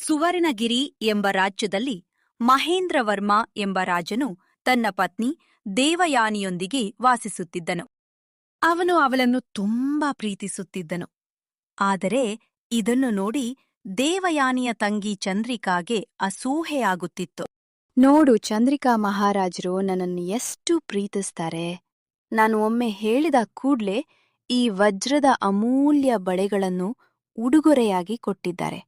ಸುವರ್ಣಗಿರಿ ಎಂಬ ರಾಜ್ಯದಲ್ಲಿ ಮಹೇಂದ್ರವರ್ಮ ಎಂಬ ರಾಜನು ತನ್ನ ಪತ್ನಿ ದೇವಯಾನಿಯೊಂದಿಗೆ ವಾಸಿಸುತ್ತಿದ್ದನು. ಅವನು ಅವಳನ್ನು ತುಂಬಾ ಪ್ರೀತಿಸುತ್ತಿದ್ದನು. ಆದರೆ ಇದನ್ನು ನೋಡಿ ದೇವಯಾನಿಯ ತಂಗಿ ಚಂದ್ರಿಕಾಗೆ ಅಸೂಹೆಯಾಗುತ್ತಿತ್ತು. ನೋಡು, ಚಂದ್ರಿಕಾ ಮಹಾರಾಜರು ನನ್ನನ್ನು ಎಷ್ಟು ಪ್ರೀತಿಸ್ತಾರೆ. ನಾನು ಒಮ್ಮೆ ಹೇಳಿದ ಕೂಡ್ಲೇ ಈ ವಜ್ರದ ಅಮೂಲ್ಯ ಬಳೆಗಳನ್ನು ಉಡುಗೊರೆಯಾಗಿ ಕೊಟ್ಟಿದ್ದಾರೆ.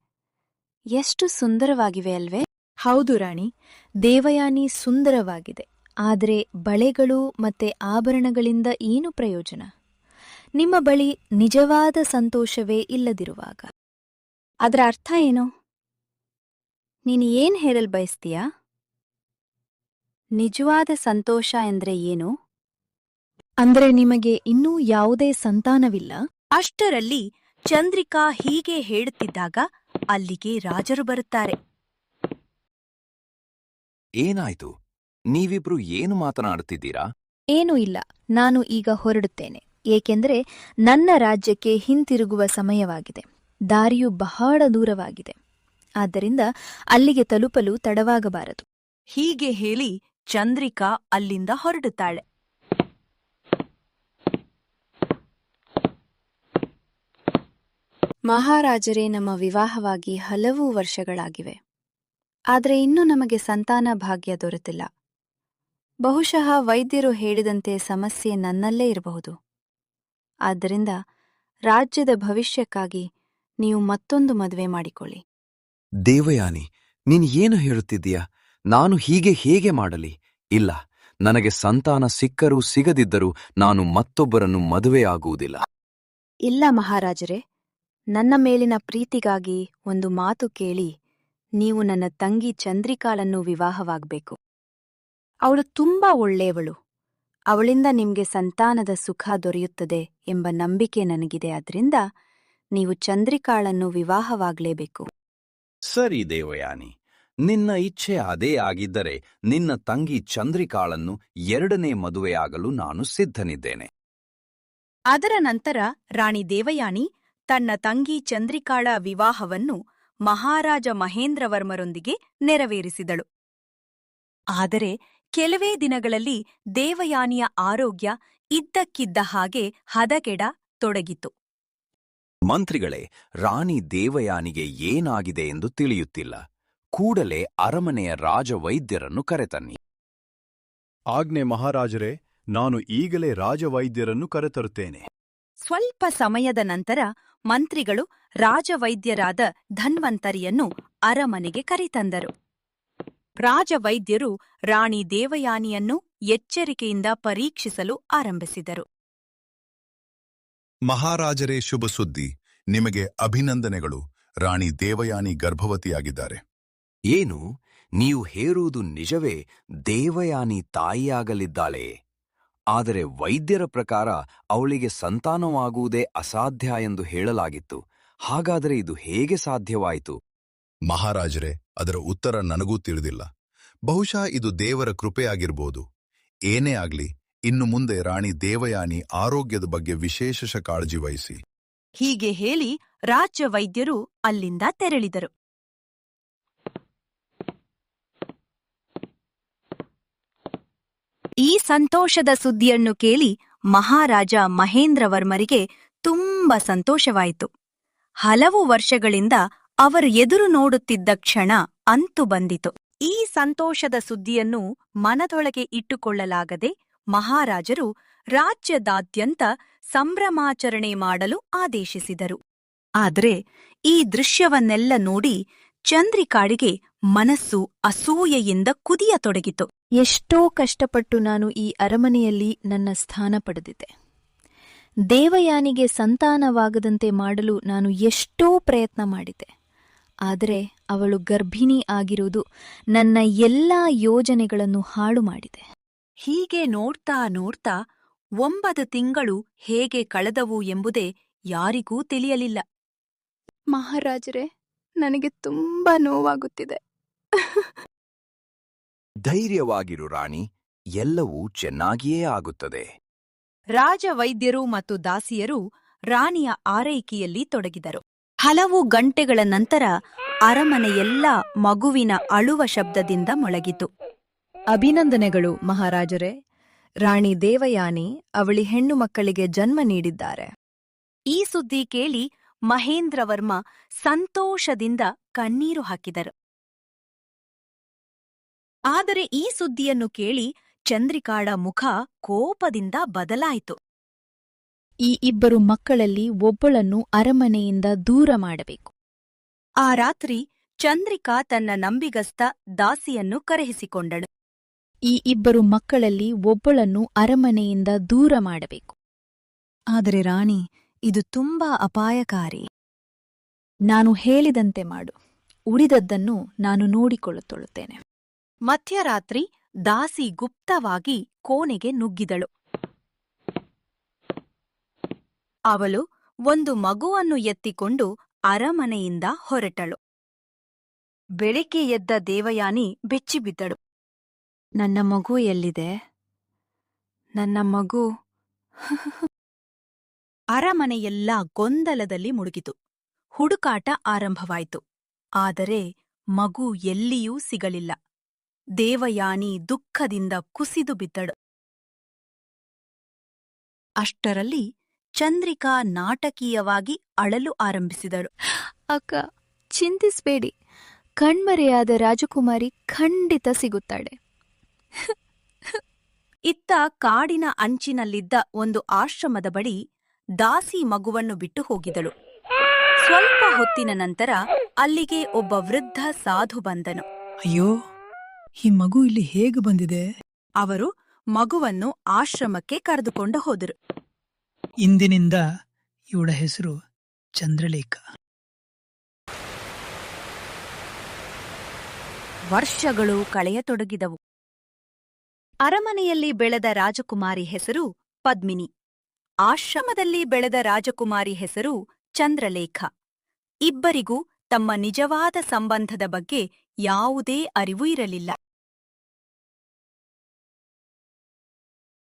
ಎಷ್ಟು ಸುಂದರವಾಗಿವೆ ಅಲ್ವೇ? ಹೌದು ರಾಣಿ, ದೇವಯಾನಿ ಸುಂದರವಾಗಿದೆ. ಆದರೆ ಬಳೆಗಳು ಮತ್ತೆ ಆಭರಣಗಳಿಂದ ಏನು ಪ್ರಯೋಜನ? ನಿಮ್ಮ ಬಳಿ ನಿಜವಾದ ಸಂತೋಷವೇ ಇಲ್ಲದಿರುವಾಗ. ಅದರ ಅರ್ಥ ಏನು? ನೀನು ಏನ್ ಹೇಳಲ್ ಬಯಸ್ತೀಯಾ? ನಿಜವಾದ ಸಂತೋಷ ಎಂದ್ರೆ ಏನು? ಅಂದ್ರೆ ನಿಮಗೆ ಇನ್ನೂ ಯಾವುದೇ ಸಂತಾನವಿಲ್ಲ? ಅಷ್ಟರಲ್ಲಿ ಚಂದ್ರಿಕಾ ಹೀಗೆ ಹೇಳುತ್ತಿದ್ದಾಗ ಅಲ್ಲಿಗೆ ರಾಜರು ಬರುತ್ತಾರೆ. ಏನಾಯ್ತು? ನೀವಿಬ್ರು ಏನು ಮಾತನಾಡುತ್ತಿದ್ದೀರಾ? ಏನೂ ಇಲ್ಲ, ನಾನು ಈಗ ಹೊರಡುತ್ತೇನೆ. ಏಕೆಂದರೆ ನನ್ನ ರಾಜ್ಯಕ್ಕೆ ಹಿಂತಿರುಗುವ ಸಮಯವಾಗಿದೆ. ದಾರಿಯು ಬಹಳ ದೂರವಾಗಿದೆ. ಆದ್ದರಿಂದ ಅಲ್ಲಿಗೆ ತಲುಪಲು ತಡವಾಗಬಾರದು. ಹೀಗೆ ಹೇಳಿ ಚಂದ್ರಿಕಾ ಅಲ್ಲಿಂದ ಹೊರಡುತ್ತಾಳೆ. ಮಹಾರಾಜರೇ, ನಮ್ಮ ವಿವಾಹವಾಗಿ ಹಲವು ವರ್ಷಗಳಾಗಿವೆ. ಆದರೆ ಇನ್ನೂ ನಮಗೆ ಸಂತಾನ ಭಾಗ್ಯ ದೊರೆತಿಲ್ಲ. ಬಹುಶಃ ವೈದ್ಯರು ಹೇಳಿದಂತೆ ಸಮಸ್ಯೆ ನನ್ನಲ್ಲೇ ಇರಬಹುದು. ಆದ್ದರಿಂದ ರಾಜ್ಯದ ಭವಿಷ್ಯಕ್ಕಾಗಿ ನೀವು ಮತ್ತೊಂದು ಮದುವೆ ಮಾಡಿಕೊಳ್ಳಿ. ದೇವಯಾನಿ, ನೀನು ಏನು ಹೇಳುತ್ತಿದ್ದೀಯಾ? ನಾನು ಹೀಗೆ ಹೇಗೆ ಮಾಡಲಿ? ಇಲ್ಲ, ನನಗೆ ಸಂತಾನ ಸಿಕ್ಕರೂ ಸಿಗದಿದ್ದರೂ ನಾನು ಮತ್ತೊಬ್ಬರನ್ನು ಮದುವೆಯಾಗುವುದಿಲ್ಲ. ಇಲ್ಲ ಮಹಾರಾಜರೇ, ನನ್ನ ಮೇಲಿನ ಪ್ರೀತಿಗಾಗಿ ಒಂದು ಮಾತು ಕೇಳಿ. ನೀವು ನನ್ನ ತಂಗಿ ಚಂದ್ರಿಕಾಳನ್ನು ವಿವಾಹವಾಗಬೇಕು. ಅವಳು ತುಂಬಾ ಒಳ್ಳೆಯವಳು. ಅವಳಿಂದ ನಿಮ್ಗೆ ಸಂತಾನದ ಸುಖ ದೊರೆಯುತ್ತದೆ ಎಂಬ ನಂಬಿಕೆ ನನಗಿದೆ. ಆದ್ರಿಂದ ನೀವು ಚಂದ್ರಿಕಾಳನ್ನು ವಿವಾಹವಾಗಲೇಬೇಕು. ಸರಿ ದೇವಯಾನಿ, ನಿನ್ನ ಇಚ್ಛೆ ಅದೇ ಆಗಿದ್ದರೆ ನಿನ್ನ ತಂಗಿ ಚಂದ್ರಿಕಾಳನ್ನು ಎರಡನೇ ಮದುವೆಯಾಗಲು ನಾನು ಸಿದ್ಧನಿದ್ದೇನೆ. ಅದರ ನಂತರ ರಾಣಿ ದೇವಯಾನಿ ತನ್ನ ತಂಗಿ ಚಂದ್ರಿಕಾಳ ವಿವಾಹವನ್ನು ಮಹಾರಾಜ ಮಹೇಂದ್ರವರ್ಮರೊಂದಿಗೆ ನೆರವೇರಿಸಿದಳು. ಆದರೆ ಕೆಲವೇ ದಿನಗಳಲ್ಲಿ ದೇವಯಾನಿಯ ಆರೋಗ್ಯ ಇದ್ದಕ್ಕಿದ್ದ ಹಾಗೆ ಹದಗೆಡ ತೊಡಗಿತು. ಮಂತ್ರಿಗಳೇ, ರಾಣಿ ದೇವಯಾನಿಗೆ ಏನಾಗಿದೆ ಎಂದು ತಿಳಿಯುತ್ತಿಲ್ಲ. ಕೂಡಲೇ ಅರಮನೆಯ ರಾಜವೈದ್ಯರನ್ನು ಕರೆತನ್ನಿ. ಆಜ್ಞೆ ಮಹಾರಾಜರೇ, ನಾನು ಈಗಲೇ ರಾಜವೈದ್ಯರನ್ನು ಕರೆತರುತ್ತೇನೆ. ಸ್ವಲ್ಪ ಸಮಯದ ನಂತರ ಮಂತ್ರಿಗಳು ರಾಜವೈದ್ಯರಾದ ಧನ್ವಂತರಿಯನ್ನು ಅರಮನೆಗೆ ಕರೆತಂದರು. ರಾಜವೈದ್ಯರು ರಾಣಿ ದೇವಯಾನಿಯನ್ನು ಎಚ್ಚರಿಕೆಯಿಂದ ಪರೀಕ್ಷಿಸಲು ಆರಂಭಿಸಿದರು. ಮಹಾರಾಜರೇ, ಶುಭ ಸುದ್ದಿ. ನಿಮಗೆ ಅಭಿನಂದನೆಗಳು. ರಾಣಿ ದೇವಯಾನಿ ಗರ್ಭವತಿಯಾಗಿದ್ದಾರೆ. ಏನು? ನೀವು ಹೇರುವುದು ನಿಜವೇ? ದೇವಯಾನಿ ತಾಯಿಯಾಗಲಿದ್ದಾಳೆ. ಆದರೆ ವೈದ್ಯರ ಪ್ರಕಾರ ಅವಳಿಗೆ ಸಂತಾನವಾಗುವುದೇ ಅಸಾಧ್ಯ ಎಂದು ಹೇಳಲಾಗಿತ್ತು. ಹಾಗಾದರೆ ಇದು ಹೇಗೆ ಸಾಧ್ಯವಾಯಿತು? ಮಹಾರಾಜರೇ, ಅದರ ಉತ್ತರ ನನಗೂ ತಿಳಿದಿಲ್ಲ. ಬಹುಶಃ ಇದು ದೇವರ ಕೃಪೆಯಾಗಿರ್ಬೋದು. ಏನೇ ಆಗ್ಲಿ, ಇನ್ನು ಮುಂದೆ ರಾಣಿ ದೇವಯಾನಿ ಆರೋಗ್ಯದ ಬಗ್ಗೆ ವಿಶೇಷ ಕಾಳಜಿ ವಹಿಸಿ. ಹೀಗೆ ಹೇಳಿ ರಾಜವೈದ್ಯರು ಅಲ್ಲಿಂದ ತೆರಳಿದರು. ಈ ಸಂತೋಷದ ಸುದ್ದಿಯನ್ನು ಕೇಳಿ ಮಹಾರಾಜ ಮಹೇಂದ್ರವರ್ಮರಿಗೆ ತುಂಬ ಸಂತೋಷವಾಯಿತು. ಹಲವು ವರ್ಷಗಳಿಂದ ಅವರು ಎದುರು ನೋಡುತ್ತಿದ್ದ ಕ್ಷಣ ಅಂತು ಬಂದಿತು. ಈ ಸಂತೋಷದ ಸುದ್ದಿಯನ್ನು ಮನದೊಳಗೆ ಇಟ್ಟುಕೊಳ್ಳಲಾಗದೆ ಮಹಾರಾಜರು ರಾಜ್ಯದಾದ್ಯಂತ ಸಂಭ್ರಮಾಚರಣೆ ಮಾಡಲು ಆದೇಶಿಸಿದರು. ಆದರೆ ಈ ದೃಶ್ಯವನ್ನೆಲ್ಲ ನೋಡಿ ಚಂದ್ರಿಕಾಳಿಗೆ ಮನಸ್ಸು ಅಸೂಯೆಯಿಂದ ಕುದಿಯತೊಡಗಿತು. ಎಷ್ಟೋ ಕಷ್ಟಪಟ್ಟು ನಾನು ಈ ಅರಮನೆಯಲ್ಲಿ ನನ್ನ ಸ್ಥಾನ ಪಡೆದಿದ್ದೆ. ದೇವಯಾನಿಗೆ ಸಂತಾನವಾಗದಂತೆ ಮಾಡಲು ನಾನು ಎಷ್ಟೋ ಪ್ರಯತ್ನ ಮಾಡಿದ್ದೆ. ಆದರೆ ಅವಳು ಗರ್ಭಿಣಿ ಆಗಿರುವುದು ನನ್ನ ಎಲ್ಲಾ ಯೋಜನೆಗಳನ್ನು ಹಾಳು ಮಾಡಿದೆ. ಹೀಗೆ ನೋಡ್ತಾ ನೋಡ್ತಾ 9 ತಿಂಗಳು ಹೇಗೆ ಕಳೆದವು ಎಂಬುದೇ ಯಾರಿಗೂ ತಿಳಿಯಲಿಲ್ಲ. ಮಹಾರಾಜರೇ, ನನಗೆ ತುಂಬಾ ನೋವಾಗುತ್ತಿದೆ. ಧೈರ್ಯವಾಗಿರು ರಾಣಿ, ಎಲ್ಲವೂ ಚೆನ್ನಾಗಿಯೇ ಆಗುತ್ತದೆ. ರಾಜವೈದ್ಯರು ಮತ್ತು ದಾಸಿಯರು ರಾಣಿಯ ಆರೈಕೆಯಲ್ಲಿ ತೊಡಗಿದರು. ಹಲವು ಗಂಟೆಗಳ ನಂತರ ಅರಮನೆಯೆಲ್ಲ ಮಗುವಿನ ಅಳುವ ಶಬ್ದದಿಂದ ಮೊಳಗಿತು. ಅಭಿನಂದನೆಗಳು ಮಹಾರಾಜರೇ. ರಾಣಿ ದೇವಯಾನಿ ಅವಳಿ ಹೆಣ್ಣು ಮಕ್ಕಳಿಗೆ ಜನ್ಮ ನೀಡಿದ್ದಾರೆ. ಈ ಸುದ್ದಿ ಕೇಳಿ ಮಹೇಂದ್ರವರ್ಮ ಸಂತೋಷದಿಂದ ಕಣ್ಣೀರು ಹಾಕಿದರು. ಆದರೆ ಈ ಸುದ್ದಿಯನ್ನು ಕೇಳಿ ಚಂದ್ರಿಕಾಳ ಮುಖ ಕೋಪದಿಂದ ಬದಲಾಯಿತು. ಈ ಇಬ್ಬರು ಮಕ್ಕಳಲ್ಲಿ ಒಬ್ಬಳನ್ನು ಅರಮನೆಯಿಂದ ದೂರ ಮಾಡಬೇಕು. ಆ ರಾತ್ರಿ ಚಂದ್ರಿಕಾ ತನ್ನ ನಂಬಿಗಸ್ತ ದಾಸಿಯನ್ನು ಕರೆಯಿಸಿಕೊಂಡಳು. ಈ ಇಬ್ಬರು ಮಕ್ಕಳಲ್ಲಿ ಒಬ್ಬಳನ್ನು ಅರಮನೆಯಿಂದ ದೂರ ಮಾಡಬೇಕು. ಆದರೆ ರಾಣಿ, ಇದು ತುಂಬಾ ಅಪಾಯಕಾರಿ. ನಾನು ಹೇಳಿದಂತೆ ಮಾಡು. ಉಳಿದದ್ದನ್ನು ನಾನು ನೋಡಿಕೊಳ್ಳುತ್ತೇನೆ. ಮಧ್ಯರಾತ್ರಿ ದಾಸಿ ಗುಪ್ತವಾಗಿ ಕೋಣೆಗೆ ನುಗ್ಗಿದಳು. ಅವಳು ಒಂದು ಮಗುವನ್ನು ಎತ್ತಿಕೊಂಡು ಅರಮನೆಯಿಂದ ಹೊರಟಳು. ಬೆಳಗ್ಗೆ ಎದ್ದ ದೇವಯಾನಿ ಬೆಚ್ಚಿಬಿದ್ದಳು. ನನ್ನ ಮಗು ಎಲ್ಲಿದೆ? ನನ್ನ ಮಗು. ಅರಮನೆಯೆಲ್ಲ ಗೊಂದಲದಲ್ಲಿ ಮುಳುಗಿತು. ಹುಡುಕಾಟ ಆರಂಭವಾಯಿತು. ಆದರೆ ಮಗು ಎಲ್ಲಿಯೂ ಸಿಗಲಿಲ್ಲ. ದೇವಯಾನಿ ದುಃಖದಿಂದ ಕುಸಿದು ಬಿದ್ದಳು. ಅಷ್ಟರಲ್ಲಿ ಚಂದ್ರಿಕಾ ನಾಟಕೀಯವಾಗಿ ಅಳಲು ಆರಂಭಿಸಿದಳು. ಅಕ್ಕ, ಚಿಂತಿಸ್ಬೇಡಿ. ಕಣ್ಮರೆಯಾದ ರಾಜಕುಮಾರಿ ಖಂಡಿತ ಸಿಗುತ್ತಾಳೆ. ಇತ್ತ ಕಾಡಿನ ಅಂಚಿನಲ್ಲಿದ್ದ ಒಂದು ಆಶ್ರಮದ ಬಳಿ ದಾಸಿ ಮಗುವನ್ನು ಬಿಟ್ಟು ಹೋಗಿದಳು. ಸ್ವಲ್ಪ ಹೊತ್ತಿನ ನಂತರ ಅಲ್ಲಿಗೆ ಒಬ್ಬ ವೃದ್ಧ ಸಾಧು ಬಂದನು. ಅಯ್ಯೋ, ಈ ಮಗು ಇಲ್ಲಿ ಹೇಗೆ ಬಂದಿದೆ? ಅವರು ಮಗುವನ್ನು ಆಶ್ರಮಕ್ಕೆ ಕರೆದುಕೊಂಡು ಹೋದರು. ಇಂದಿನಿಂದ ಇವಳ ಹೆಸರು ಚಂದ್ರಲೇಖ. ವರ್ಷಗಳು ಕಳೆಯತೊಡಗಿದವು. ಅರಮನೆಯಲ್ಲಿ ಬೆಳೆದ ರಾಜಕುಮಾರಿ ಹೆಸರು ಪದ್ಮಿನಿ. ಆಶ್ರಮದಲ್ಲಿ ಬೆಳೆದ ರಾಜಕುಮಾರಿ ಹೆಸರು ಚಂದ್ರಲೇಖ. ಇಬ್ಬರಿಗೂ ತಮ್ಮ ನಿಜವಾದ ಸಂಬಂಧದ ಬಗ್ಗೆ ಯಾವುದೇ ಅರಿವು ಇರಲಿಲ್ಲ.